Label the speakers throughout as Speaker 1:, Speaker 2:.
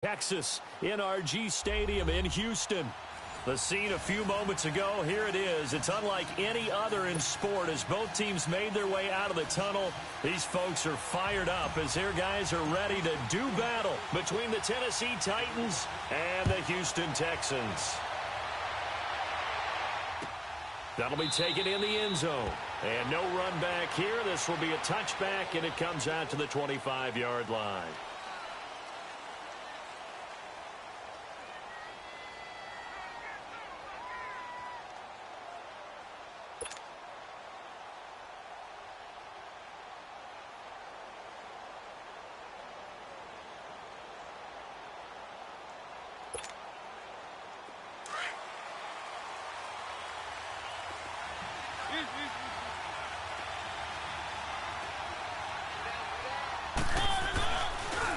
Speaker 1: Texas, NRG Stadium in Houston. The scene a few moments ago, here it is. It's unlike any other in sport as both teams made their way out of the tunnel. These folks are fired up as their guys are ready to do battle between the Tennessee Titans and the Houston Texans. That'll be taken in the end zone. And no run back here. This will be a touchback, and it comes out to the 25-yard line.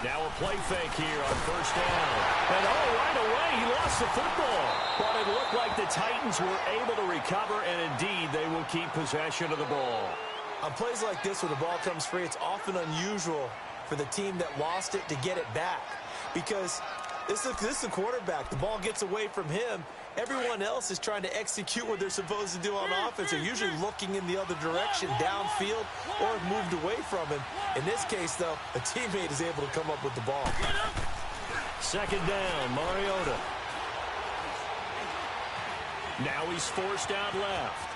Speaker 1: Now a play fake here on first down. And right away, he lost the football. But it looked like the Titans were able to recover, and indeed, they will keep possession of the ball.
Speaker 2: On plays like this where the ball comes free, it's often unusual for the team that lost it to get it back. Because this is a quarterback. The ball gets away from him. Everyone else is trying to execute what they're supposed to do on offense. They're usually looking in the other direction, downfield, or have moved away from him. In this case, though, a teammate is able to come up with the ball.
Speaker 1: Second down, Mariota. Now he's forced out left.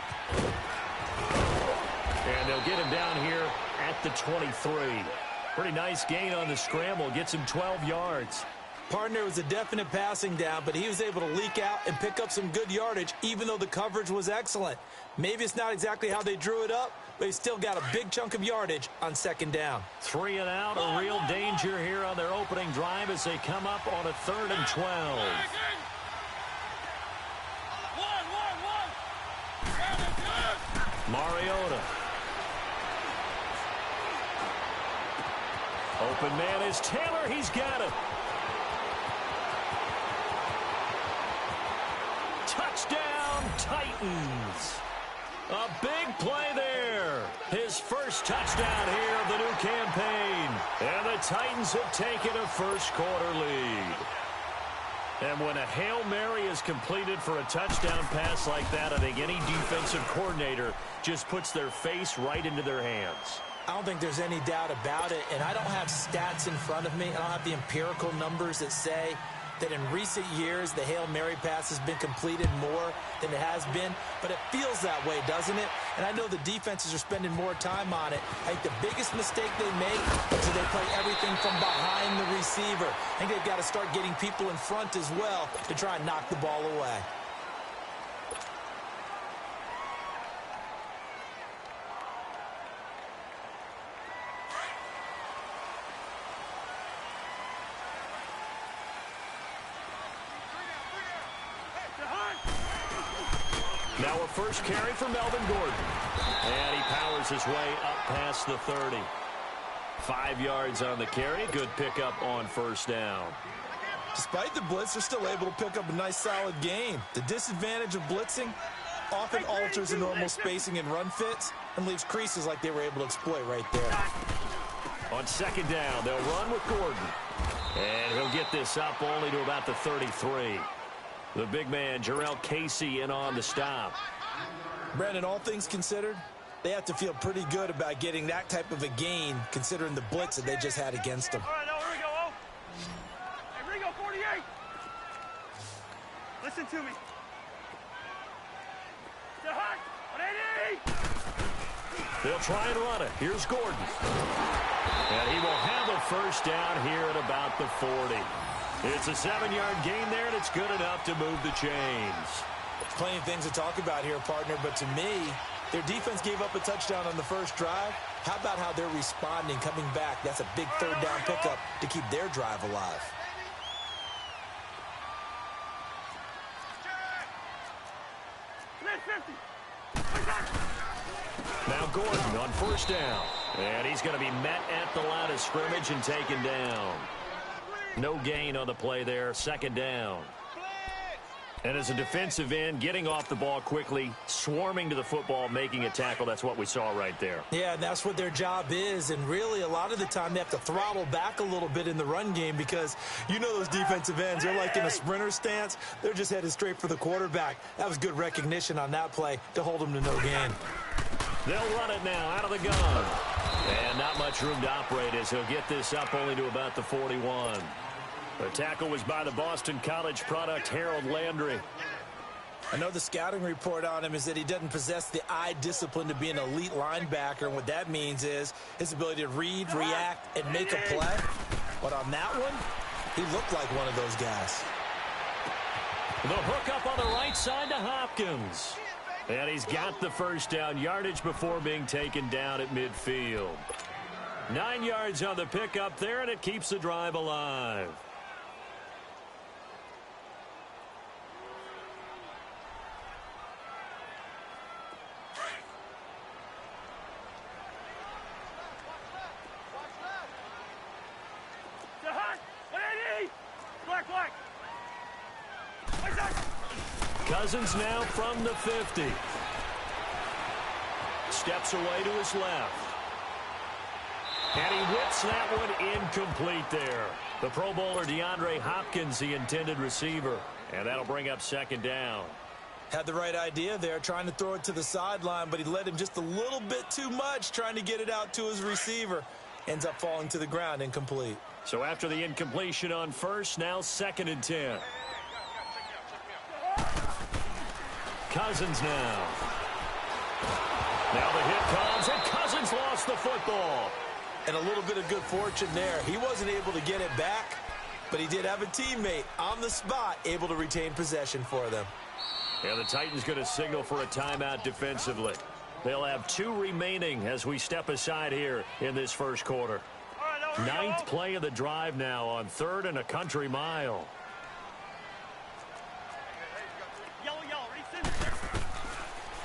Speaker 1: And they'll get him down here at the 23. Pretty nice gain on the scramble. Gets him 12 yards.
Speaker 2: Partner was a definite passing down, but he was able to leak out and pick up some good yardage, even though the coverage was excellent. Maybe it's not exactly how they drew it up, but he still got a big chunk of yardage on second down.
Speaker 1: 3 and out, a real danger here on their opening drive as they come up on a 3rd and 12. Mariota. Open man is Taylor. He's got it. Touchdown, Titans. A big play there. His first touchdown here of the new campaign. And the Titans have taken a first-quarter lead. And when a Hail Mary is completed for a touchdown pass like that, I think any defensive coordinator just puts their face right into their hands.
Speaker 2: I don't think there's any doubt about it, and I don't have stats in front of me. I don't have the empirical numbers that say that in recent years the Hail Mary pass has been completed more than it has been, but it feels that way, doesn't it? And I know the defenses are spending more time on it. I think the biggest mistake they make is that they play everything from behind the receiver. I think they've got to start getting people in front as well to try and knock the ball away.
Speaker 1: Now a first carry for Melvin Gordon. And he powers his way up past the 30. 5 yards on the carry. Good pickup on first down.
Speaker 2: Despite the blitz, they're still able to pick up a nice solid gain. The disadvantage of blitzing often alters the normal spacing and run fits and leaves creases like they were able to exploit right there.
Speaker 1: On second down, they'll run with Gordon. And he'll get this up only to about the 33. The big man, Jarrell Casey, in on the stop.
Speaker 2: Brandon, all things considered, they have to feel pretty good about getting that type of a gain, considering the blitz that they just had against them.
Speaker 3: All right, now, here we go. Hey, Rigo, 48. Listen to me. Stay hot. 180.
Speaker 1: They'll try and run it. Here's Gordon. And he will have a first down here at about the 40. It's a 7-yard gain there, and it's good enough to move the chains.
Speaker 2: Plenty of things to talk about here, partner, but to me, their defense gave up a touchdown on the first drive. How about how they're responding, coming back? That's a big third down pickup to keep their drive alive.
Speaker 1: Now Gordon on first down. And he's going to be met at the line of scrimmage and taken down. No gain on the play there. Second down. And as a defensive end, getting off the ball quickly, swarming to the football, making a tackle, that's what we saw right there.
Speaker 2: Yeah, and that's what their job is. And really, a lot of the time, they have to throttle back a little bit in the run game because you know those defensive ends, they're like in a sprinter stance. They're just headed straight for the quarterback. That was good recognition on that play to hold them to no gain.
Speaker 1: They'll run it now out of the gun. And not much room to operate as he'll get this up only to about the 41. The tackle was by the Boston College product, Harold Landry.
Speaker 2: I know the scouting report on him is that he doesn't possess the eye discipline to be an elite linebacker. And what that means is his ability to read, react, and make a play. But on that one, he looked like one of those guys.
Speaker 1: The hook up on the right side to Hopkins. And he's got the first down, yardage before being taken down at midfield. 9 yards on the pickup there, and it keeps the drive alive. Cousins now from the 50. Steps away to his left. And he whips that one incomplete there. The Pro Bowler DeAndre Hopkins, the intended receiver. And that'll bring up second down.
Speaker 2: Had the right idea there, trying to throw it to the sideline, but he led him just a little bit too much, trying to get it out to his receiver. Ends up falling to the ground, incomplete.
Speaker 1: So after the incompletion on first, now 2nd and 10. Cousins now. Now the hit comes, and Cousins lost the football.
Speaker 2: And a little bit of good fortune there. He wasn't able to get it back, but he did have a teammate on the spot able to retain possession for them.
Speaker 1: And the Titans going to signal for a timeout defensively. They'll have 2 remaining as we step aside here in this first quarter. 9th play of the drive now on 3rd and a country mile.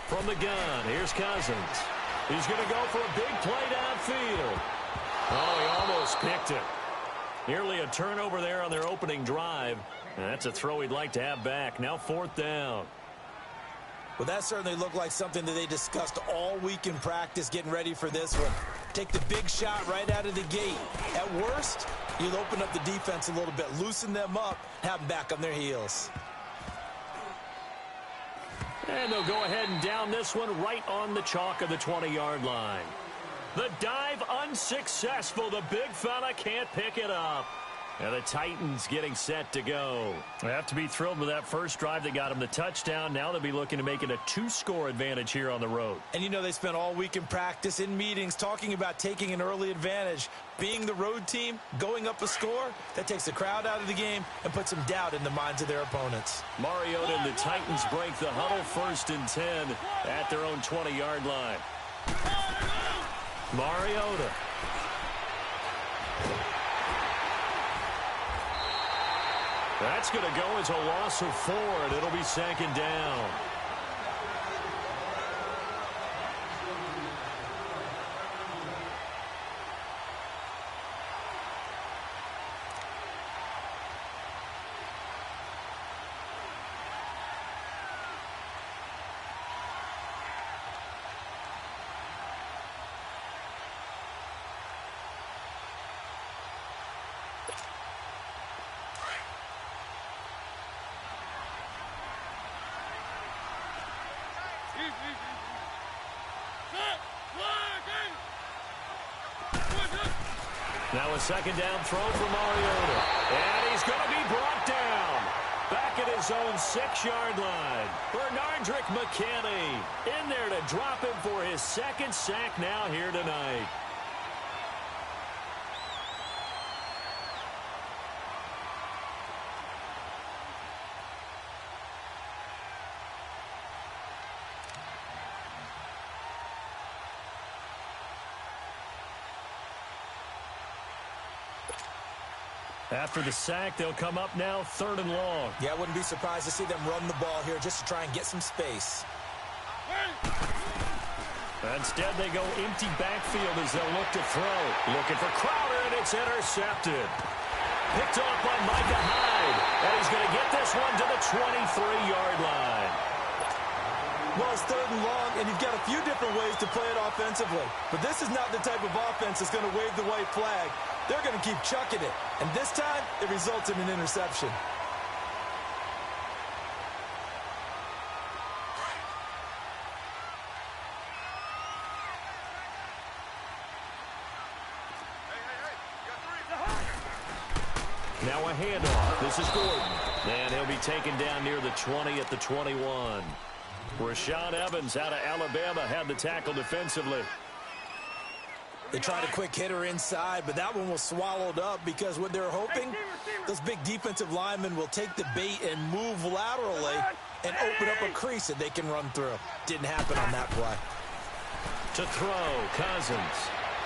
Speaker 1: From the gun, here's Cousins. He's going to go for a big play downfield. Oh, he almost picked it. Nearly a turnover there on their opening drive. And that's a throw he'd like to have back. Now 4th down.
Speaker 2: Well, that certainly looked like something that they discussed all week in practice, getting ready for this one. Take the big shot right out of the gate. At worst, you'll open up the defense a little bit, loosen them up, have them back on their heels.
Speaker 1: And they'll go ahead and down this one right on the chalk of the 20-yard line. The dive unsuccessful. The big fella can't pick it up. And the Titans getting set to go. They have to be thrilled with that first drive that got them the touchdown. Now they'll be looking to make it a 2-score advantage here on the road.
Speaker 2: And you know they spent all week in practice, in meetings, talking about taking an early advantage. Being the road team, going up a score, that takes the crowd out of the game and puts some doubt in the minds of their opponents.
Speaker 1: Mariota and the Titans break the huddle, 1st and 10 at their own 20-yard line. Mariota. That's going to go as a loss of 4, and it'll be 2nd down. Now a 2nd down throw for Mariota. And he's going to be brought down. Back at his own 6-yard line. Bernardrick McKinney in there to drop him for his 2nd sack now here tonight. After the sack, they'll come up now 3rd and long.
Speaker 2: Yeah, I wouldn't be surprised to see them run the ball here just to try and get some space.
Speaker 1: Instead, they go empty backfield as they'll look to throw. Looking for Crowder, and it's intercepted. Picked off by Micah Hyde. And he's going to get this one to the 23-yard line.
Speaker 2: Well, it's 3rd and long, and you've got a few different ways to play it offensively. But this is not the type of offense that's going to wave the white flag. They're going to keep chucking it. And this time, it results in an interception.
Speaker 1: Now a handoff. This is Gordon. And he'll be taken down near the 20 at the 21. Rashaan Evans out of Alabama had the tackle defensively.
Speaker 2: They tried a quick hitter inside, but that one was swallowed up because what they're hoping, those big defensive linemen will take the bait and move laterally and open up a crease that they can run through. Didn't happen on that play.
Speaker 1: To throw, Cousins.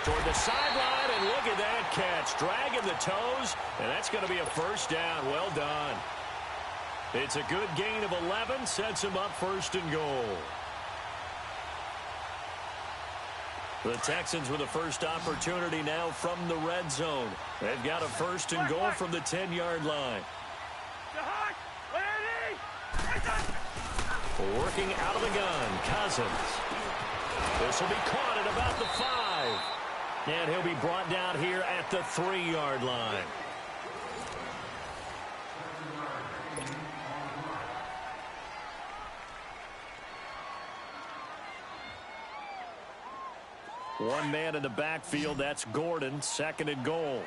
Speaker 1: Toward the sideline, and look at that catch. Dragging the toes, and that's going to be a first down. Well done. It's a good gain of 11, sets him up 1st and goal. The Texans with a first opportunity now from the red zone. They've got a 1st and goal from the 10-yard line. Working out of the gun, Cousins. This will be caught at about the 5. And he'll be brought down here at the 3-yard line. One man in the backfield, that's Gordon, 2nd and goal.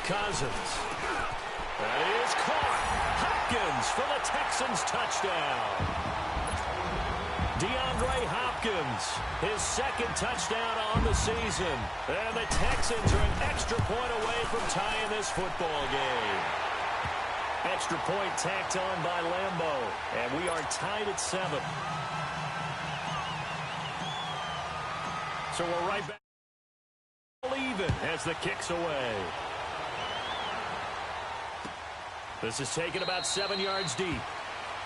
Speaker 1: Cousins. That is caught. Hopkins for the Texans touchdown. DeAndre Hopkins, his 2nd touchdown on the season. And the Texans are an extra point away from tying this football game. Extra point tacked on by Lambo. And we are tied at 7. So we're right back. Even as the kick's away. This is taken about 7 yards deep.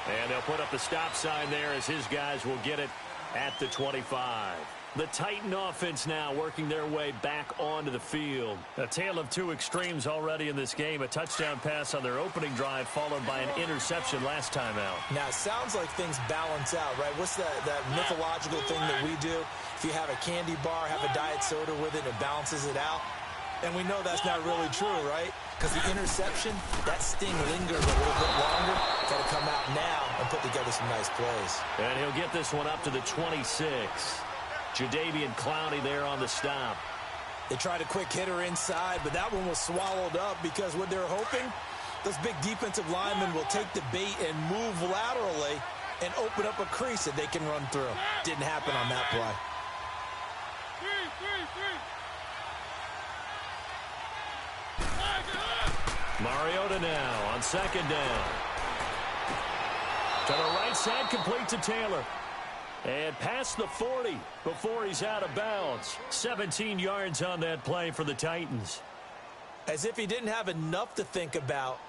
Speaker 1: And they'll put up the stop sign there as his guys will get it at the 25. The Titan offense now working their way back onto the field. A tale of two extremes already in this game. A touchdown pass on their opening drive followed by an interception last time out.
Speaker 2: Now, it sounds like things balance out, right? What's that mythological thing that we do? If you have a candy bar, have a diet soda with it, it balances it out. And we know that's not really true, right? Because the interception, that sting lingers a little bit longer. Got to come out now and put together some nice plays.
Speaker 1: And he'll get this one up to the 26. Jadeveon Clowney there on the stop.
Speaker 2: They tried a quick hitter inside, but that one was swallowed up because what they're hoping, those big defensive linemen will take the bait and move laterally and open up a crease that they can run through. Didn't happen on that play.
Speaker 1: Mariota now on 2nd down. To the right side, complete to Taylor. And past the 40 before he's out of bounds. 17 yards on that play for the Titans.
Speaker 2: As if he didn't have enough to think about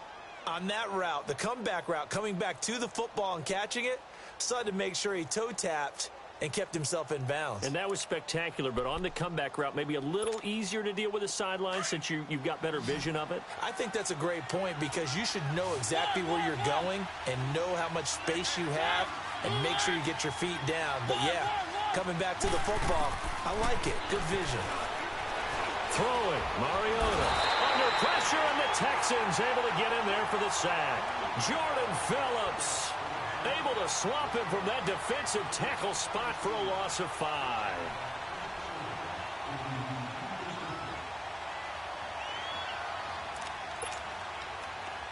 Speaker 2: on that route, the comeback route, coming back to the football and catching it, decided to make sure he toe-tapped and kept himself in bounds.
Speaker 1: And that was spectacular, but on the comeback route, maybe a little easier to deal with the sideline since you've got better vision of it?
Speaker 2: I think that's a great point because you should know exactly where you're going and know how much space you have and make sure you get your feet down. But, yeah, coming back to the football, I like it. Good vision.
Speaker 1: Throwing, Mariota. Under pressure, and the Texans able to get in there for the sack. Jordan Phillips able to swamp him from that defensive tackle spot for a loss of 5.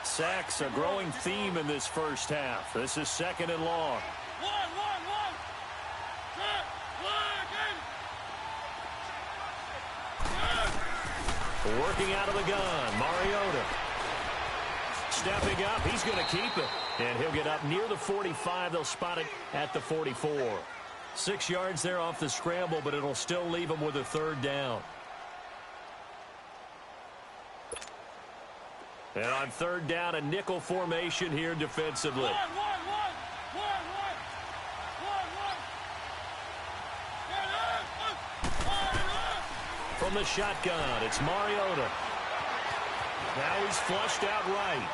Speaker 1: Sacks, a growing theme in this first half. This is 2nd and long. Working out of the gun, Mariota. Stepping up, he's going to keep it. And he'll get up near the 45. They'll spot it at the 44. 6 yards there off the scramble, but it'll still leave him with a 3rd down. And on 3rd down, a nickel formation here defensively. From the shotgun, it's Mariota. Now he's flushed out right.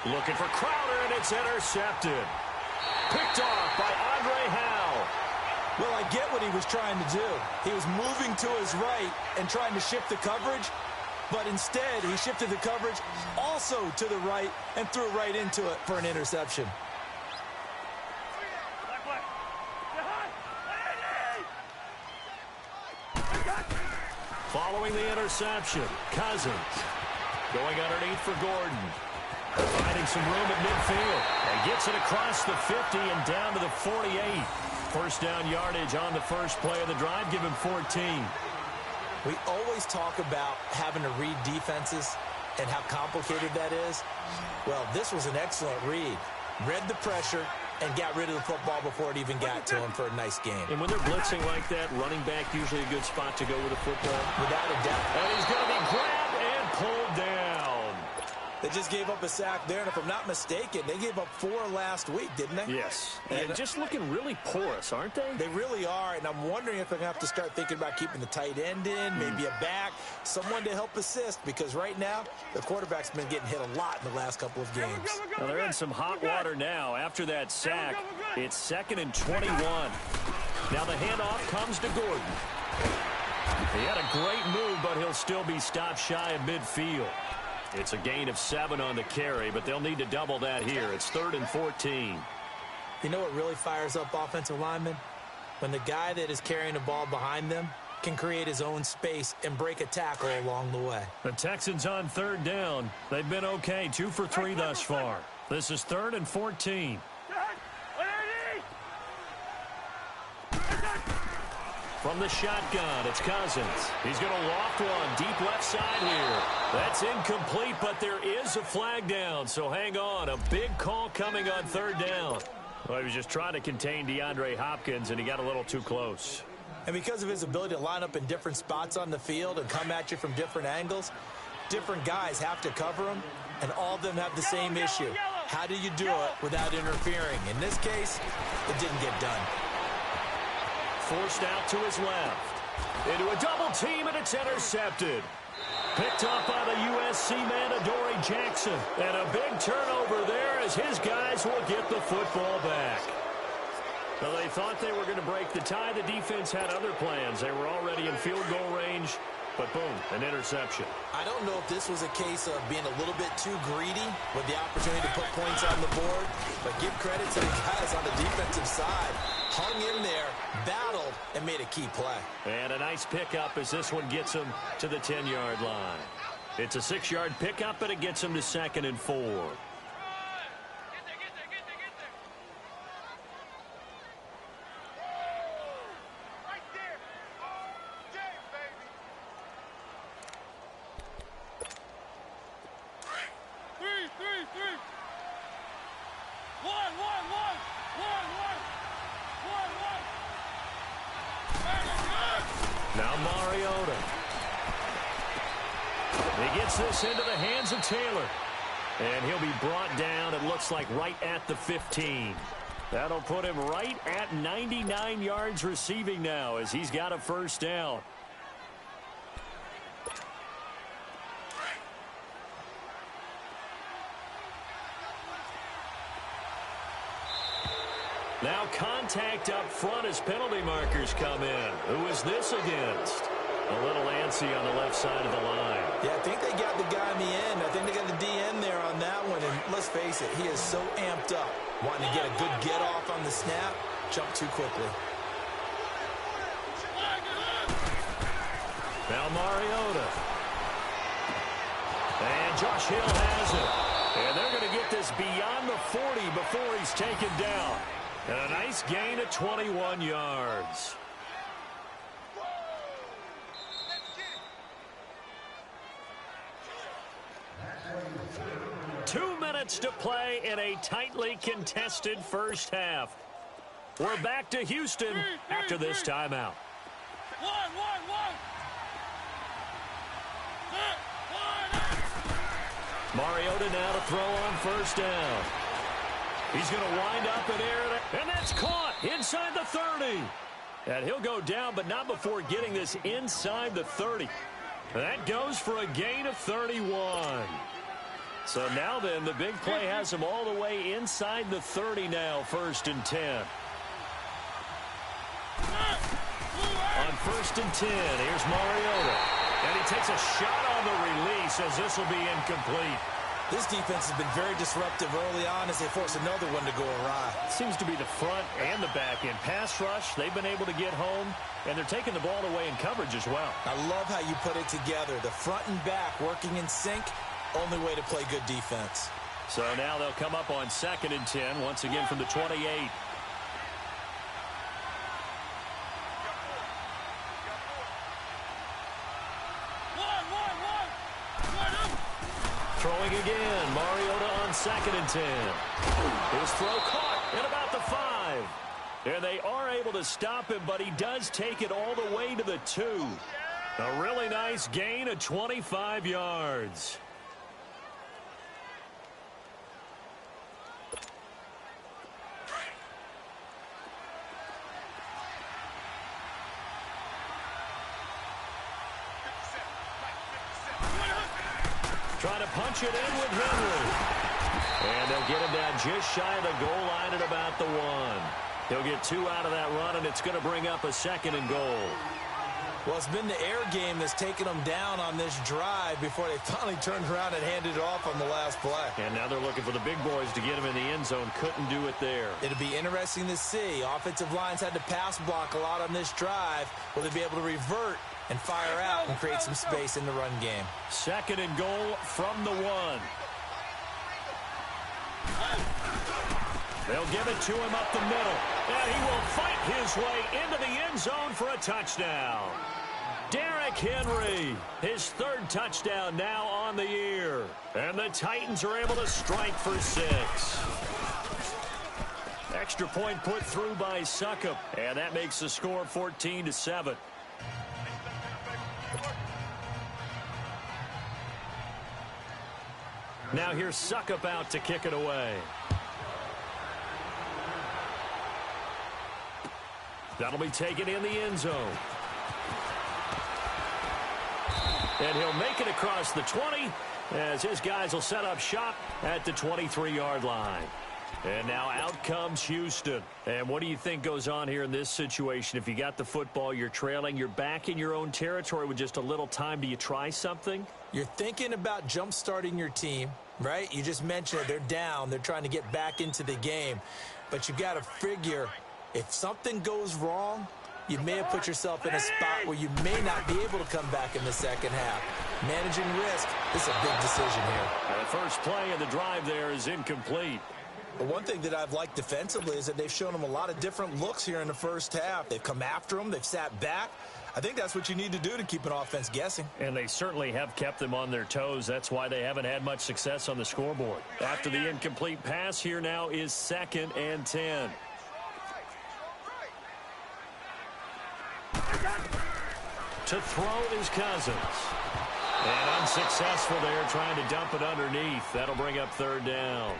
Speaker 1: Looking for Crowder, and it's intercepted. Picked off by Andre Howe.
Speaker 2: Well, I get what he was trying to do. He was moving to his right and trying to shift the coverage, but instead he shifted the coverage also to the right and threw right into it for an interception.
Speaker 1: Following the interception, Cousins going underneath for Gordon. Finding some room at midfield. And gets it across the 50 and down to the 48. First down yardage on the first play of the drive. Give him 14.
Speaker 2: We always talk about having to read defenses and how complicated that is. Well, this was an excellent read. Read the pressure and got rid of the football before it even got to him for a nice game.
Speaker 1: And when they're blitzing like that, running back usually a good spot to go with the football.
Speaker 2: Without a doubt.
Speaker 1: And he's going to be grabbed and pulled down.
Speaker 2: They just gave up a sack there, and if I'm not mistaken, they gave up 4 last week, didn't they?
Speaker 1: Yes. And just looking really porous, aren't they?
Speaker 2: They really are, and I'm wondering if they're going to have to start thinking about keeping the tight end in, maybe a back, someone to help assist, because right now, the quarterback's been getting hit a lot in the last couple of games.
Speaker 1: Well, they're in some hot water now. After that sack, it's 2nd and 21. Now the handoff comes to Gordon. He had a great move, but he'll still be stopped shy of midfield. It's a gain of 7 on the carry, but they'll need to double that here. It's 3rd and 14.
Speaker 2: You know what really fires up offensive linemen? When the guy that is carrying the ball behind them can create his own space and break a tackle along the way.
Speaker 1: The Texans on 3rd down. They've been okay, 2 for 3 thus far. This is 3rd and 14. From the shotgun, it's Cousins. He's going to loft one deep left side here. That's incomplete, but there is a flag down, so hang on. A big call coming on 3rd down. Well, he was just trying to contain DeAndre Hopkins, and he got a little too close.
Speaker 2: And because of his ability to line up in different spots on the field and come at you from different angles, different guys have to cover him, and all of them have the same issue. How do you do it without interfering? In this case, it didn't get done.
Speaker 1: Forced out to his left. Into a double team, and it's intercepted. Picked up by the USC man, Adoree Jackson. And a big turnover there as his guys will get the football back. Well, they thought they were going to break the tie. The defense had other plans. They were already in field goal range. But boom, an interception.
Speaker 2: I don't know if this was a case of being a little bit too greedy with the opportunity to put points on the board, but give credit to the guys on the defensive side. Hung in there, battled, and made a key play.
Speaker 1: And a nice pickup as this one gets him to the 10-yard line. It's a 6-yard pickup, but it gets him to 2nd and 4. Now Mariota. He gets this into the hands of Taylor. And he'll be brought down, it looks like, right at the 15. That'll put him right at 99 yards receiving now as he's got a first down. Now contact up front as penalty markers come in. Who is this against? A little antsy on the left side of the line.
Speaker 2: Yeah, I think they got the guy in the end. I think they got the DN there on that one. And let's face it, he is so amped up. Wanting to get a good get-off on the snap, jump too quickly.
Speaker 1: Now Mariota. And Josh Hill has it. And they're going to get this beyond the 40 before he's taken down. And a nice gain of 21 yards. Two minutes to play in a tightly contested first half. We're back to Houston after this timeout. Mariota now to throw on first down. He's going to wind up in air, and that's caught inside the 30. And he'll go down, but not before getting this inside the 30. That goes for a gain of 31. So now then, the big play has him all the way inside the 30 now, 1st and 10. On 1st and 10, here's Mariota. And he takes a shot on the release as this will be incomplete.
Speaker 2: This defense has been very disruptive early on as they force another one to go awry.
Speaker 1: Seems to be the front and the back end. Pass rush, they've been able to get home, and they're taking the ball away in coverage as well. I
Speaker 2: love how you put it together. The front and back working in sync, only way to play good defense.
Speaker 1: So now they'll come up on 2nd and 10, once again from the 28. Throwing again, Mariota on 2nd and 10. His throw caught at about the 5. And they are able to stop him, but he does take it all the way to the 2. A really nice gain of 25 yards. Trying to punch it in with Henry. And they'll get him down just shy of the goal line at about the 1. He'll get 2 out of that run, and it's going to bring up a 2nd and goal.
Speaker 2: Well, it's been the air game that's taken them down on this drive before they finally turned around and handed it off on the last play.
Speaker 1: And now they're looking for the big boys to get him in the end zone. Couldn't do it there.
Speaker 2: It'll be interesting to see. Offensive lines had to pass block a lot on this drive. Will they be able to revert and fire out and create some space in the run game?
Speaker 1: 2nd and goal from the 1. They'll give it to him up the middle. And he will fight his way into the end zone for a touchdown. Derrick Henry, his 3rd touchdown now on the year. And the Titans are able to strike for 6. Extra point put through by Succop. And that makes the score 14-7. Now here's Succop out to kick it away. That'll be taken in the end zone. And he'll make it across the 20 as his guys will set up shop at the 23-yard line. And now out comes Houston. And what do you think goes on here in this situation? If you got the football, you're trailing, you're back in your own territory with just a little time. Do you try something?
Speaker 2: You're thinking about jump-starting your team, right? You just mentioned it. They're down. They're trying to get back into the game. But you got to figure if something goes wrong, you may have put yourself in a spot where you may not be able to come back in the second half. Managing risk is a big decision here.
Speaker 1: And the first play of the drive there is incomplete.
Speaker 2: But one thing that I've liked defensively is that they've shown them a lot of different looks here in the first half. They've come after them. They've sat back. I think that's what you need to do to keep an offense guessing.
Speaker 1: And they certainly have kept them on their toes. That's why they haven't had much success on the scoreboard. After the incomplete pass, here now is 2nd and 10. To throw is Cousins. And unsuccessful there, trying to dump it underneath. That'll bring up 3rd down.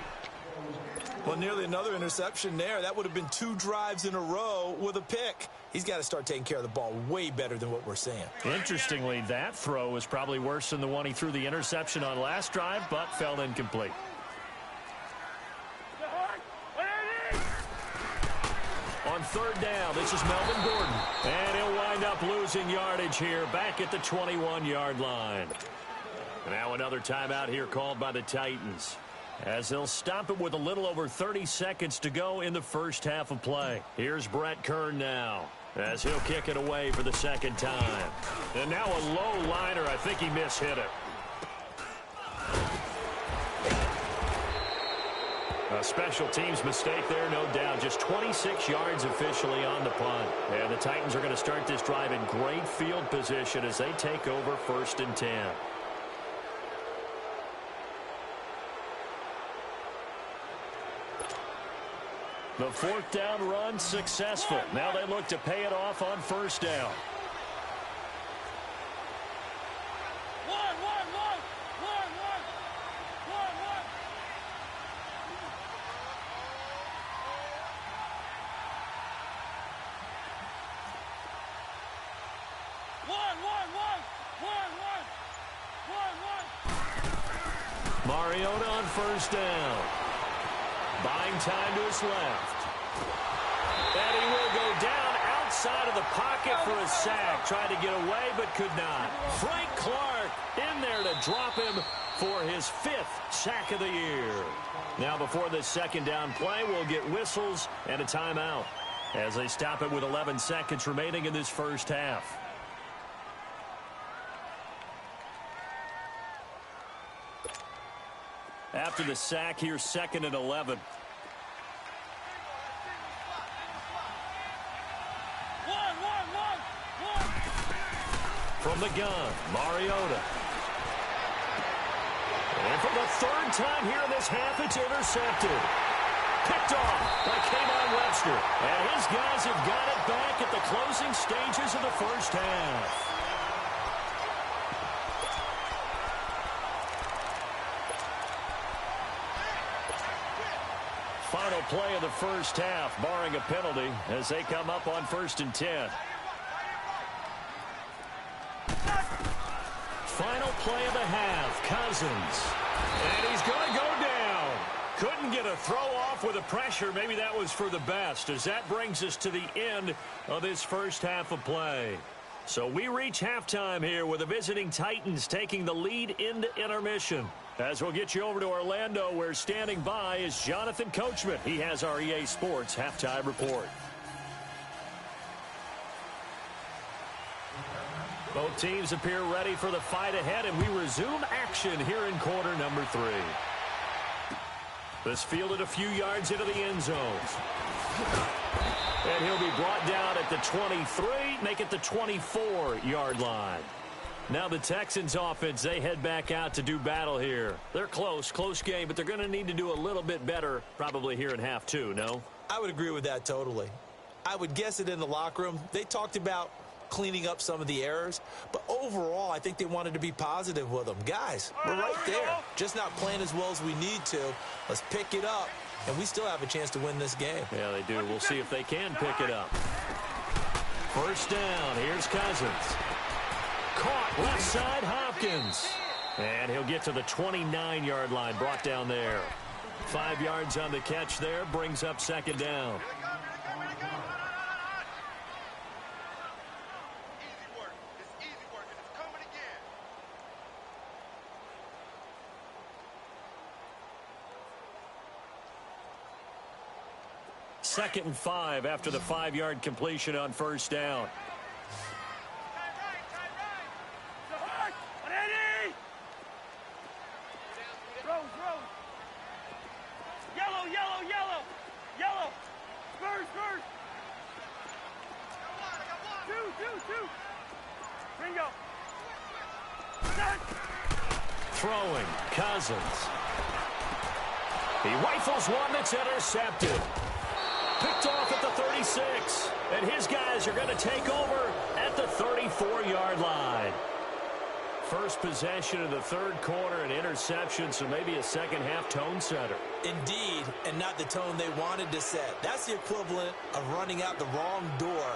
Speaker 2: Well, nearly another interception there. That would have been 2 drives in a row with a pick. He's got to start taking care of the ball way better than what we're seeing.
Speaker 1: Interestingly, that throw was probably worse than the one he threw the interception on last drive, but fell incomplete. On 3rd down, this is Melvin Gordon. And he'll wind up losing yardage here back at the 21-yard line. Now another timeout here called by the Titans, as they'll stop it with a little over 30 seconds to go in the first half of play. Here's Brett Kern now, as he'll kick it away for the 2nd time. And now a low liner. I think he mishit it. A special teams mistake there, no doubt. Just 26 yards officially on the punt. And the Titans are going to start this drive in great field position as they take over 1st and 10. The 4th down run successful. Now they look to pay it off on 1st down. Mariota on first down. Buying time to his left. And he will go down outside of the pocket for a sack. Tried to get away, but could not. Frank Clark in there to drop him for his 5th sack of the year. Now before this second down play, we'll get whistles and a timeout as they stop it with 11 seconds remaining in this first half. After the sack, here's 2nd and 11. From the gun, Mariota. And for the 3rd time here in this half, it's intercepted. Picked off by K'Von Webster. And his guys have got it back at the closing stages of the first half. Final play of the first half, barring a penalty, as they come up on 1st and 10. Final play of the half, Cousins. And he's going to go down. Couldn't get a throw off with the pressure. Maybe that was for the best, as that brings us to the end of this first half of play. So we reach halftime here with the visiting Titans taking the lead into intermission. As we'll get you over to Orlando, where standing by is Jonathan Coachman. He has our EA Sports halftime report. Both teams appear ready for the fight ahead, and we resume action here in quarter number 3. This fielded a few yards into the end zone. And he'll be brought down at the 23, make it the 24-yard line. Now the Texans offense, they head back out to do battle here. They're close game, but they're going to need to do a little bit better probably here in half 2, no?
Speaker 2: I would agree with that totally. I would guess it in the locker room. They talked about cleaning up some of the errors, but overall I think they wanted to be positive with them. Guys, we're right there, just not playing as well as we need to. Let's pick it up, and we still have a chance to win this game.
Speaker 1: Yeah, they do. We'll see if they can pick it up. First down, here's Cousins. Caught left side, Hopkins. And he'll get to the 29-yard line, brought down there. 5 yards on the catch there, brings up 2nd down. Second and 5 after the 5-yard completion on first down. Throwing, Cousins. He rifles one that's intercepted. Picked off at the 36. And his guys are going to take over at the 34-yard line. First possession of the 3rd quarter, an interception, so maybe a second-half tone setter.
Speaker 2: Indeed, and not the tone they wanted to set. That's the equivalent of running out the wrong door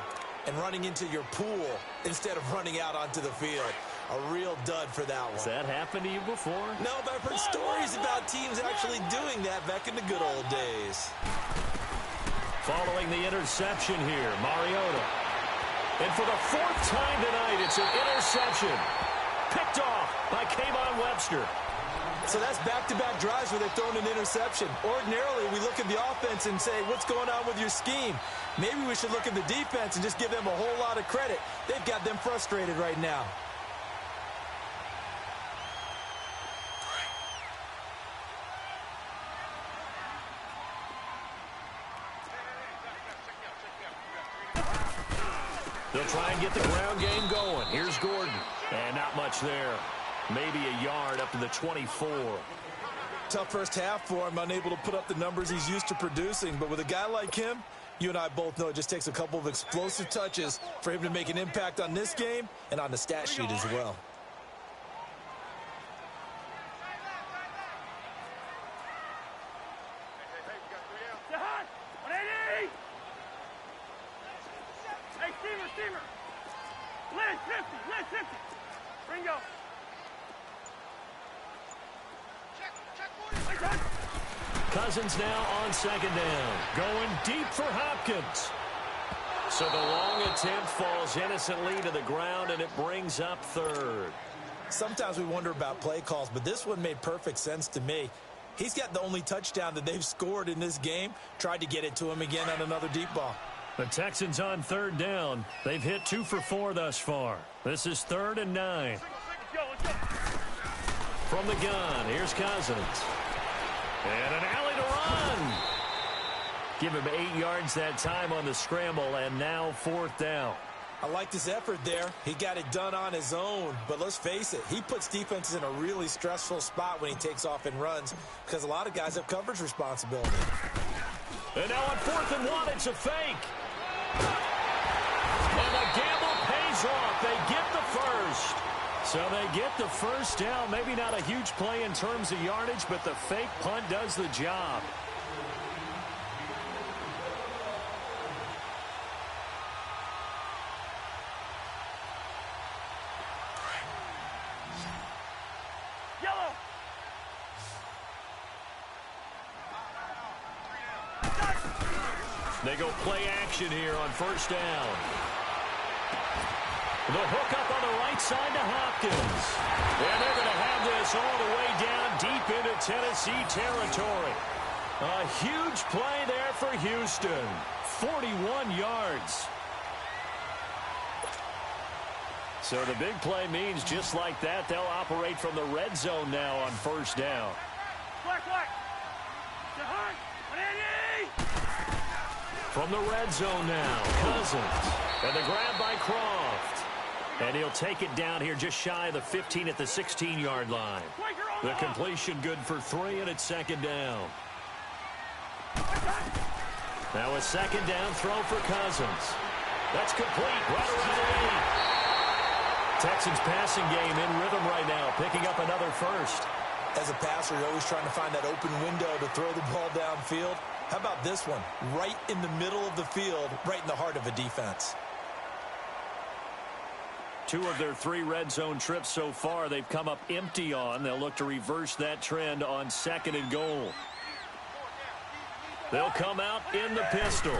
Speaker 2: and running into your pool instead of running out onto the field. A real dud for that one.
Speaker 1: Has that happened to you before?
Speaker 2: No, but I've heard stories about teams actually doing that back in the good old days.
Speaker 1: Following the interception here, Mariota. And for the 4th time tonight, it's an interception. Picked off by K'Von Webster.
Speaker 2: So that's back-to-back drives where they've thrown an interception. Ordinarily, we look at the offense and say, what's going on with your scheme? Maybe we should look at the defense and just give them a whole lot of credit. They've got them frustrated right now.
Speaker 1: They'll try and get the ground game going. Here's Gordon. And not much there. Maybe a yard up to the 24.
Speaker 2: Tough first half for him, unable to put up the numbers he's used to producing. But with a guy like him, you and I both know it just takes a couple of explosive touches for him to make an impact on this game and on the stat sheet as well.
Speaker 3: Ringo. Check 40.
Speaker 1: Cousins now on second down. Going deep for Hopkins. So the long attempt falls innocently to the ground, and it brings up third.
Speaker 2: Sometimes we wonder about play calls, but this one made perfect sense to me. He's got the only touchdown that they've scored in this game. Tried to get it to him again on another deep ball.
Speaker 1: The Texans on third down. They've hit 2 for 4 thus far. This is 3rd and 9.
Speaker 3: Let's go.
Speaker 1: From the gun, here's Cousins. And an alley to run. Give him 8 yards that time on the scramble, and now 4th down.
Speaker 2: I like this effort there. He got it done on his own, but let's face it, he puts defenses in a really stressful spot when he takes off and runs because a lot of guys have coverage responsibility.
Speaker 1: And now on 4th and 1, it's a fake. And the gamble pays off. They get the first. So they get the first down. Maybe not a huge play in terms of yardage, but the fake punt does the job.
Speaker 3: Yellow.
Speaker 1: They go play action here on first down. The hook up on the right side to Hopkins. And they're going to have this all the way down deep into Tennessee territory. A huge play there for Houston. 41 yards. So the big play means just like that, they'll operate from the red zone now on first down.
Speaker 3: Black. Jahan. 180.
Speaker 1: From the red zone now, Cousins. And the grab by Croft. And he'll take it down here just shy of the 15 at the 16-yard line. The completion good for 3, and it's 2nd down. Now a 2nd down throw for Cousins. That's complete right around the 8. Texans passing game in rhythm right now, picking up another first.
Speaker 2: As a passer, you're always trying to find that open window to throw the ball downfield. How about this one? Right in the middle of the field, right in the heart of a defense.
Speaker 1: 2 of their 3 red zone trips so far they've come up empty on. They'll look to reverse that trend on 2nd and goal. They'll come out in the pistol.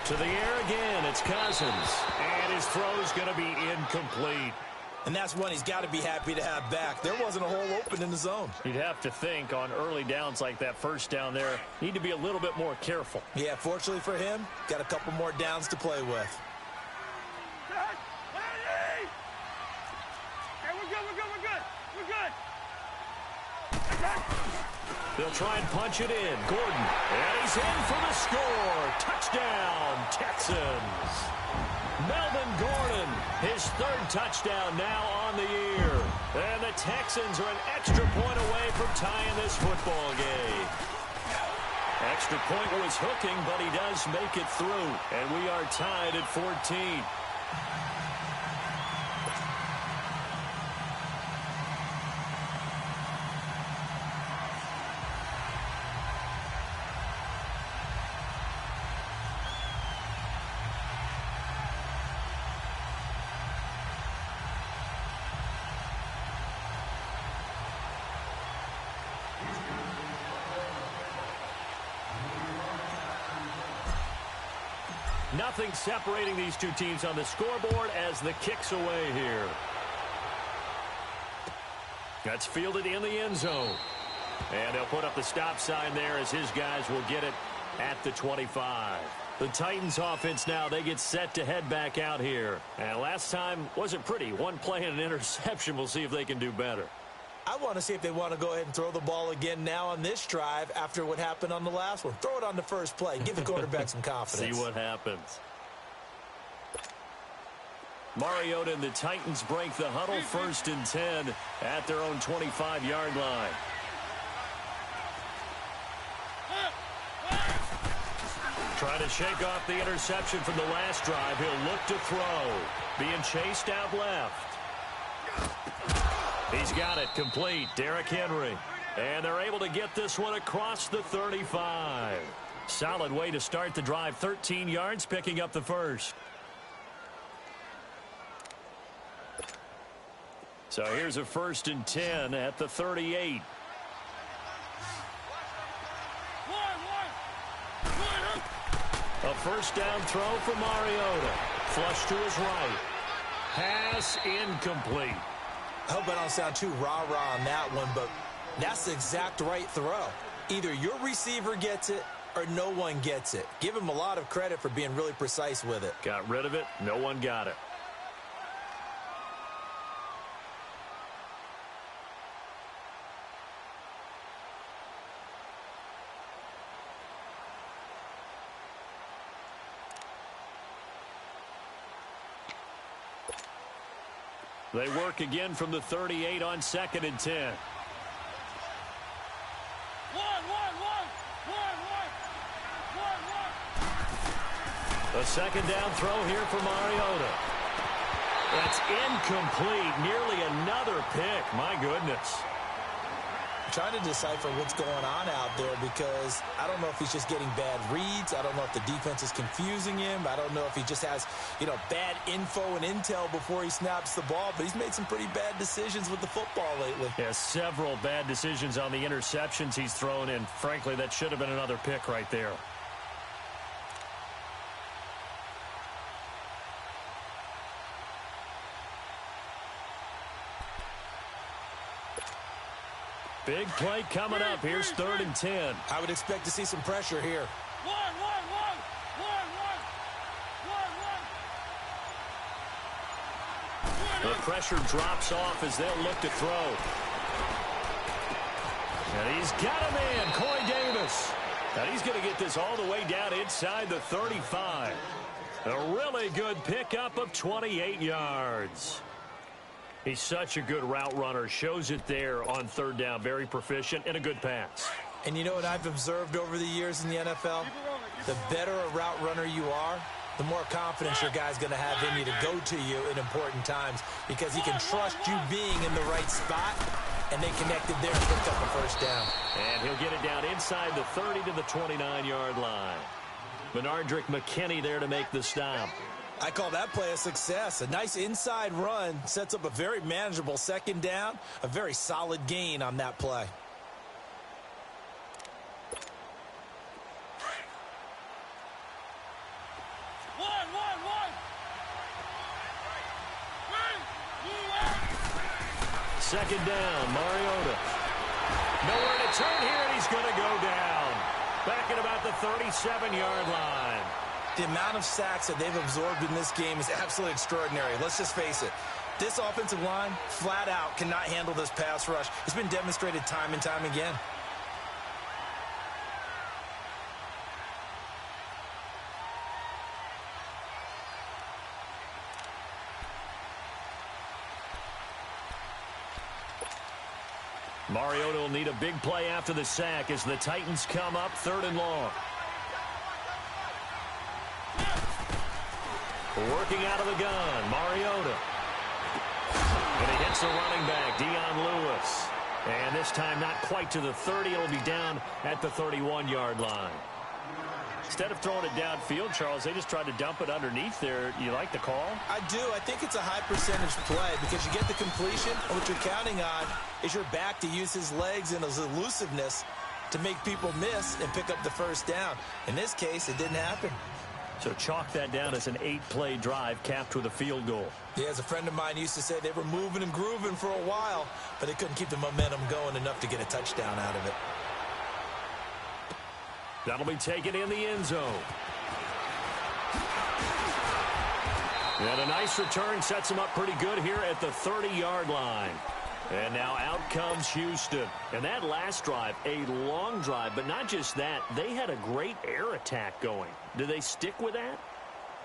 Speaker 1: To the air again, it's Cousins. And his throw's going to be incomplete.
Speaker 2: And that's one he's got to be happy to have back. There wasn't a hole open in the zone.
Speaker 1: You'd have to think on early downs like that first down there, need to be a little bit more careful.
Speaker 2: Yeah, fortunately for him, got a couple more downs to play with.
Speaker 1: They'll try and punch it in. Gordon. And he's in for the score. Touchdown, Texans. Melvin Gordon, his 3rd touchdown now on the year. And the Texans are an extra point away from tying this football game. Extra point was hooking, but he does make it through. And we are tied at 14. Nothing separating these 2 teams on the scoreboard as the kick's away here. That's fielded in the end zone. And they'll put up the stop sign there as his guys will get it at the 25. The Titans offense now, they get set to head back out here. And last time wasn't pretty. 1 play and an interception. We'll see if they can do better.
Speaker 2: I want to see if they want to go ahead and throw the ball again now on this drive after what happened on the last one. Throw it on the first play. Give the quarterback some confidence.
Speaker 1: See what happens. Mariota and the Titans break the huddle, 1st and 10 at their own 25-yard line. Trying to shake off the interception from the last drive. He'll look to throw. Being chased out left. He's got it complete. Derrick Henry. And they're able to get this one across the 35. Solid way to start the drive. 13 yards, picking up the first. So here's a 1st and 10 at the 38. A first down throw for Mariota. Flush to his right. Pass incomplete.
Speaker 2: I hope I don't sound too rah-rah on that one, but that's the exact right throw. Either your receiver gets it or no one gets it. Give him a lot of credit for being really precise with it.
Speaker 1: Got rid of it. No one got it. They work again from the 38 on 2nd and 10. A 2nd down throw here for Mariota. That's incomplete. Nearly another pick. My goodness.
Speaker 2: I'm trying to decipher what's going on out there because I don't know if he's just getting bad reads. I don't know if the defense is confusing him. I don't know if he just has, bad info and intel before he snaps the ball. But he's made some pretty bad decisions with the football lately.
Speaker 1: Yeah, several bad decisions on the interceptions he's thrown in. Frankly, that should have been another pick right there. Big play coming up. Here's 3rd and 10.
Speaker 2: I would expect to see some pressure here.
Speaker 1: The pressure drops off as they'll look to throw. And he's got a man, Corey Davis. And he's going to get this all the way down inside the 35. A really good pickup of 28 yards. He's such a good route runner. Shows it there on 3rd down. Very proficient and a good pass.
Speaker 2: And you know what I've observed over the years in the NFL? The better a route runner you are, the more confidence your guy's going to have in you to go to you in important times because he can trust you being in the right spot, and they connected there and picked up a 1st down.
Speaker 1: And he'll get it down inside the 30 to the 29-yard line. Benardrick McKinney there to make the stop.
Speaker 2: I call that play a success. A nice inside run sets up a very manageable 2nd down, a very solid gain on that play.
Speaker 1: Second down, Mariota. Nowhere to turn here, and he's going to go down. Back at about the 37-yard line.
Speaker 2: The amount of sacks that they've absorbed in this game is absolutely extraordinary. Let's just face it. This offensive line, flat out, cannot handle this pass rush. It's been demonstrated time and time again.
Speaker 1: Mariota will need a big play after the sack as the Titans come up 3rd and long. Working out of the gun, Mariota. And he hits the running back, Dion Lewis. And this time not quite to the 30. It'll be down at the 31-yard line. Instead of throwing it downfield, Charles, they just tried to dump it underneath there. You like the call?
Speaker 2: I do. I think it's a high percentage play because you get the completion, and what you're counting on is your back to use his legs and his elusiveness to make people miss and pick up the 1st down. In this case, it didn't happen.
Speaker 1: So chalk that down as an 8-play drive capped with a field goal.
Speaker 2: Yeah, as a friend of mine used to say, they were moving and grooving for a while, but they couldn't keep the momentum going enough to get a touchdown out of it.
Speaker 1: That'll be taken in the end zone. And a nice return sets him up pretty good here at the 30-yard line. And now out comes Houston. And that last drive, a long drive, but not just that. They had a great air attack going. Do they stick with that?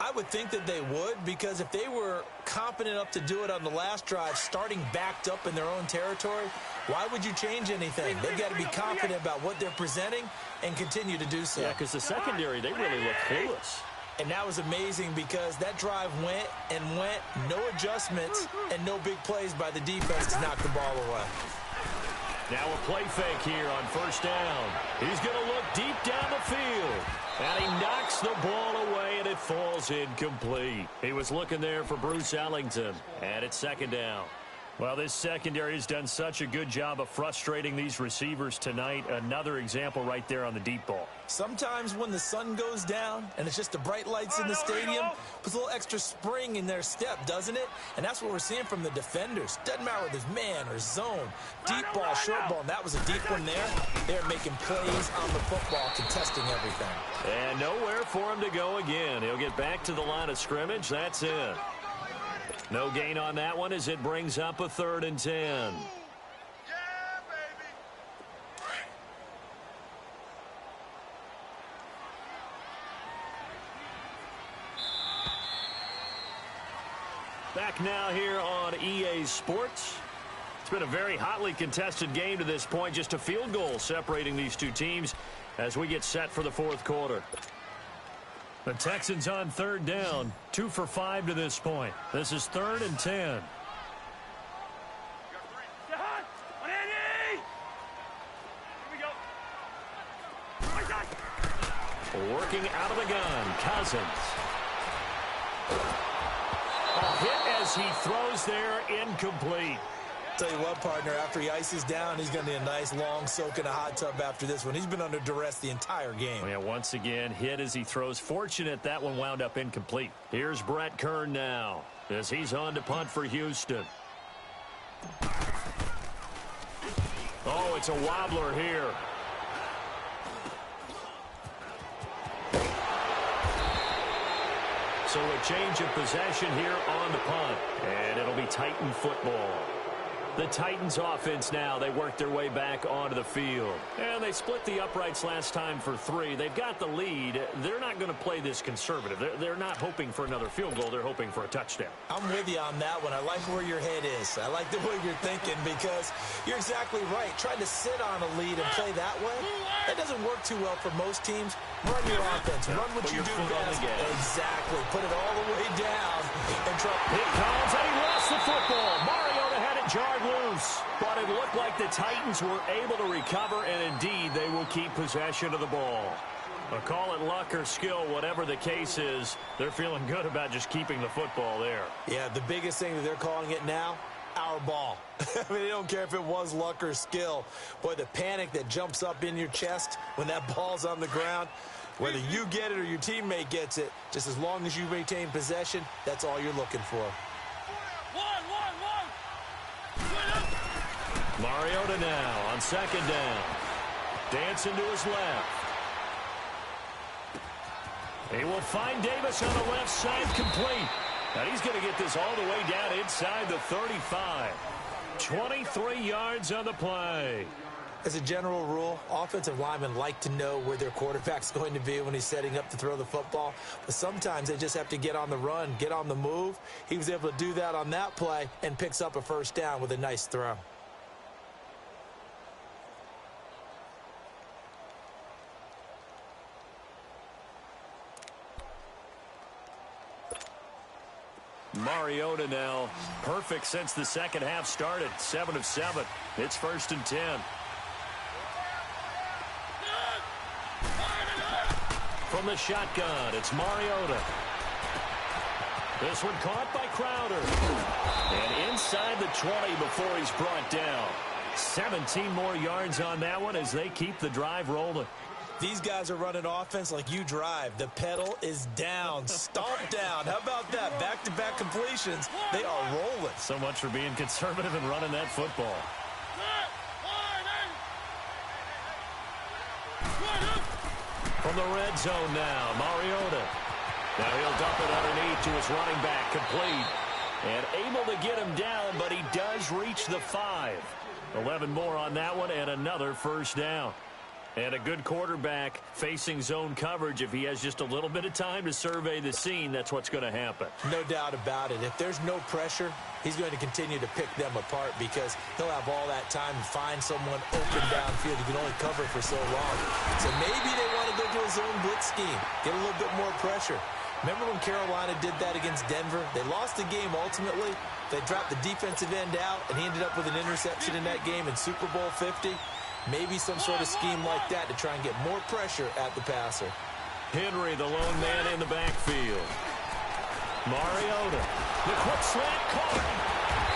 Speaker 2: I would think that they would, because if they were confident enough to do it on the last drive, starting backed up in their own territory, why would you change anything? They've got to be confident about what they're presenting and continue to do so.
Speaker 1: Yeah, because the secondary, they really look clueless.
Speaker 2: And that was amazing because that drive went and went, no adjustments, and no big plays by the defense to knock the ball away.
Speaker 1: Now a play fake here on 1st down. He's going to look deep down the field. And he knocks the ball away, and it falls incomplete. He was looking there for Bruce Ellington. And it's 2nd down. Well, this secondary has done such a good job of frustrating these receivers tonight. Another example right there on the deep ball.
Speaker 2: Sometimes when the sun goes down and it's just the bright lights in the stadium, puts a little extra spring in their step, doesn't it? And that's what we're seeing from the defenders. Doesn't matter whether it's man or zone, deep ball, short ball, and that was a deep one there. They're making plays on the football, contesting everything.
Speaker 1: And nowhere for him to go again. He'll get back to the line of scrimmage. That's it. No gain on that one as it brings up a 3rd and 10.
Speaker 3: Yeah, baby.
Speaker 1: Back now here on EA Sports. It's been a very hotly contested game to this point. Just a field goal separating these two teams as we get set for the 4th quarter. The Texans on 3rd down, 2 for 5 to this point. This is 3rd and 10.
Speaker 3: Stay hot. On Andy. Here we go. My God.
Speaker 1: Working out of the gun, Cousins. A hit as he throws there, incomplete.
Speaker 2: Tell you what, partner, after he ices down, he's going to need a nice long soak in a hot tub after this one. He's been under duress the entire game.
Speaker 1: Yeah, once again, hit as he throws. Fortunate that one wound up incomplete. Here's Brett Kern now as he's on to punt for Houston. Oh, it's a wobbler here. So a change of possession here on the punt. And it'll be Titan football. The Titans offense now, they work their way back onto the field. And they split the uprights last time for 3. They've got the lead. They're not going to play this conservative. They're not hoping for another field goal. They're hoping for a touchdown.
Speaker 2: I'm with you on that one. I like where your head is. I like the way you're thinking because you're exactly right. Trying to sit on a lead and play that way, that doesn't work too well for most teams. Run your offense. Run what you do best. Exactly. Put it all the way down. And try.
Speaker 1: Here comes, and he lost the football. Mariota had it jarred loose. But it looked like the Titans were able to recover, and indeed they will keep possession of the ball. Call it luck or skill, whatever the case is, they're feeling good about just keeping the football there.
Speaker 2: Yeah, the biggest thing that they're calling it now, our ball. I mean, they don't care if it was luck or skill. Boy, the panic that jumps up in your chest when that ball's on the ground, whether you get it or your teammate gets it, just as long as you maintain possession, that's all you're looking for.
Speaker 1: Mariota now on 2nd down. Dancing to his left. He will find Davis on the left side, complete. And he's going to get this all the way down inside the 35. 23 yards on the play.
Speaker 2: As a general rule, offensive linemen like to know where their quarterback's going to be when he's setting up to throw the football. But sometimes they just have to get on the run, get on the move. He was able to do that on that play and picks up a 1st down with a nice throw.
Speaker 1: Mariota now perfect since the second half started. 7 of 7. It's 1st and 10. From the shotgun, it's Mariota. This one caught by Crowder. And inside the 20 before he's brought down. 17 more yards on that one as they keep the drive rolling.
Speaker 2: These guys are running offense like you drive. The pedal is down, stomped down. How about that? Back-to-back completions. They are rolling.
Speaker 1: So much for being conservative and running that football. From the red zone now, Mariota. Now he'll dump it underneath to his running back, complete. And able to get him down, but he does reach the 5. 11 more on that one and another 1st down. And a good quarterback facing zone coverage. If he has just a little bit of time to survey the scene, that's what's going to happen.
Speaker 2: No doubt about it. If there's no pressure, he's going to continue to pick them apart because he'll have all that time to find someone open downfield. He can only cover for so long. So maybe they want to go to a zone blitz scheme, get a little bit more pressure. Remember when Carolina did that against Denver? They lost the game ultimately. They dropped the defensive end out, and he ended up with an interception in that game in Super Bowl 50. Maybe some sort of scheme like that to try and get more pressure at the passer.
Speaker 1: Henry, the lone man in the backfield. Mariota, the quick slant caught.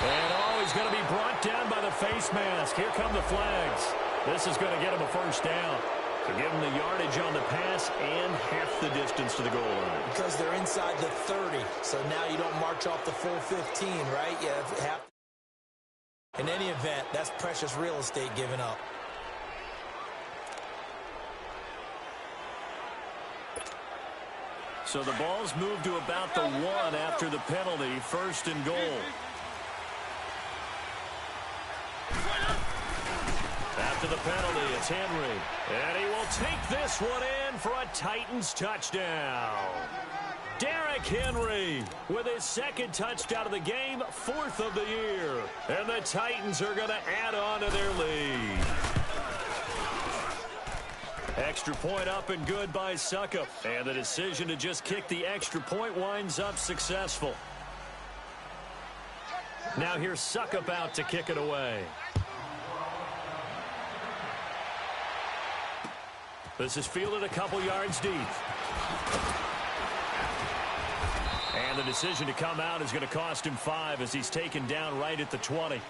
Speaker 1: And he's going to be brought down by the face mask. Here come the flags. This is going to get him a first down. So give him the yardage on the pass and half the distance to the goal line.
Speaker 2: Because they're inside the 30. So now you don't march off the full 15, right? You have half. In any event, that's precious real estate given up.
Speaker 1: So the ball's moved to about the 1 after the penalty. 1st and goal. After the penalty, it's Henry. And he will take this one in for a Titans touchdown. Derrick Henry with his 2nd touchdown of the game, 4th of the year. And the Titans are going to add on to their lead. Extra point up and good by Suckup. And the decision to just kick the extra point winds up successful. Now here's Suckup out to kick it away. This is fielded a couple yards deep. And the decision to come out is going to cost him 5 as he's taken down right at the 20.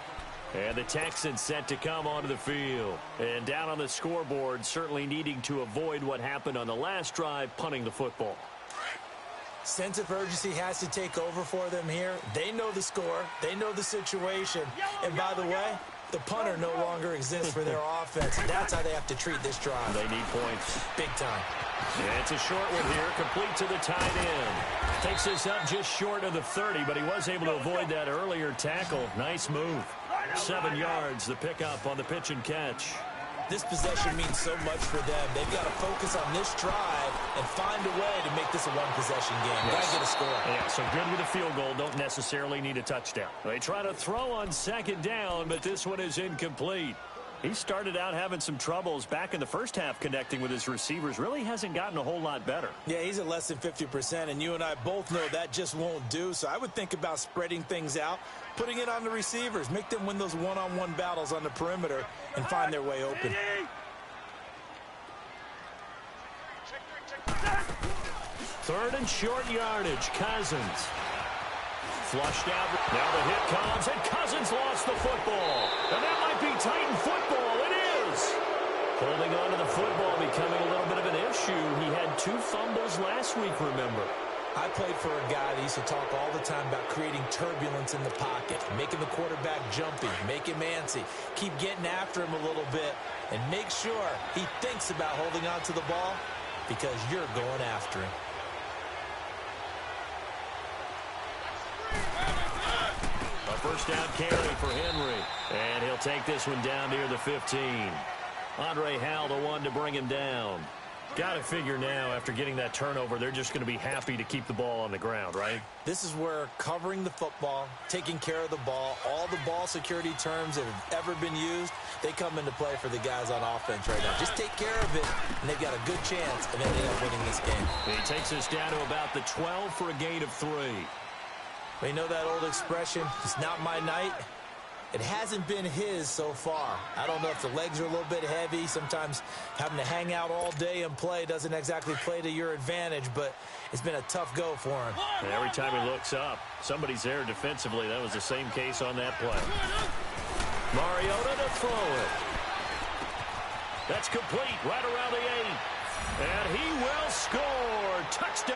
Speaker 1: And the Texans set to come onto the field. And down on the scoreboard, certainly needing to avoid what happened on the last drive, punting the football.
Speaker 2: Sense of urgency has to take over for them here. They know the score. They know the situation. And by the way, the punter no longer exists for their offense. That's how they have to treat this drive.
Speaker 1: They need points.
Speaker 2: Big time.
Speaker 1: Yeah, it's a short one here, complete to the tight end. Takes this up just short of the 30, but he was able to avoid that earlier tackle. Nice move. 7 yards, the pickup on the pitch and catch.
Speaker 2: This possession means so much for them. They've got to focus on this drive and find a way to make this a one-possession game. Got to get a score.
Speaker 1: Yeah, so good with a field goal. Don't necessarily need a touchdown. They try to throw on 2nd down, but this one is incomplete. He started out having some troubles back in the first half connecting with his receivers. Really hasn't gotten a whole lot better.
Speaker 2: Yeah, he's at less than 50%, and you and I both know that just won't do. So I would think about spreading things out, putting it on the receivers, make them win those one-on-one battles on the perimeter and find their way open.
Speaker 1: 3rd and short yardage. Cousins. Flushed out. Now the hit comes, and Cousins lost the football. And that might be Titan football. It is. Holding on to the football becoming a little bit of an issue. He had 2 fumbles last week, remember.
Speaker 2: I played for a guy that used to talk all the time about creating turbulence in the pocket, making the quarterback jumpy, make him antsy, keep getting after him a little bit, and make sure he thinks about holding on to the ball because you're going after him.
Speaker 1: A first down carry for Henry. And he'll take this one down near the 15. Andre Howell, the one to bring him down. Got to figure now, after getting that turnover, they're just going to be happy to keep the ball on the ground, right?
Speaker 2: This is where covering the football, taking care of the ball, all the ball security terms that have ever been used, they come into play for the guys on offense right now. Just take care of it, and they've got a good chance of ending up winning this game.
Speaker 1: He takes us down to about the 12 for a gain of 3.
Speaker 2: We know that old expression, it's not my night. It hasn't been his so far. I don't know if the legs are a little bit heavy. Sometimes having to hang out all day and play doesn't exactly play to your advantage, but it's been a tough go for him.
Speaker 1: And every time he looks up, somebody's there defensively. That was the same case on that play. Mariota to throw it. That's complete right around the 8. And he will score. Touchdown.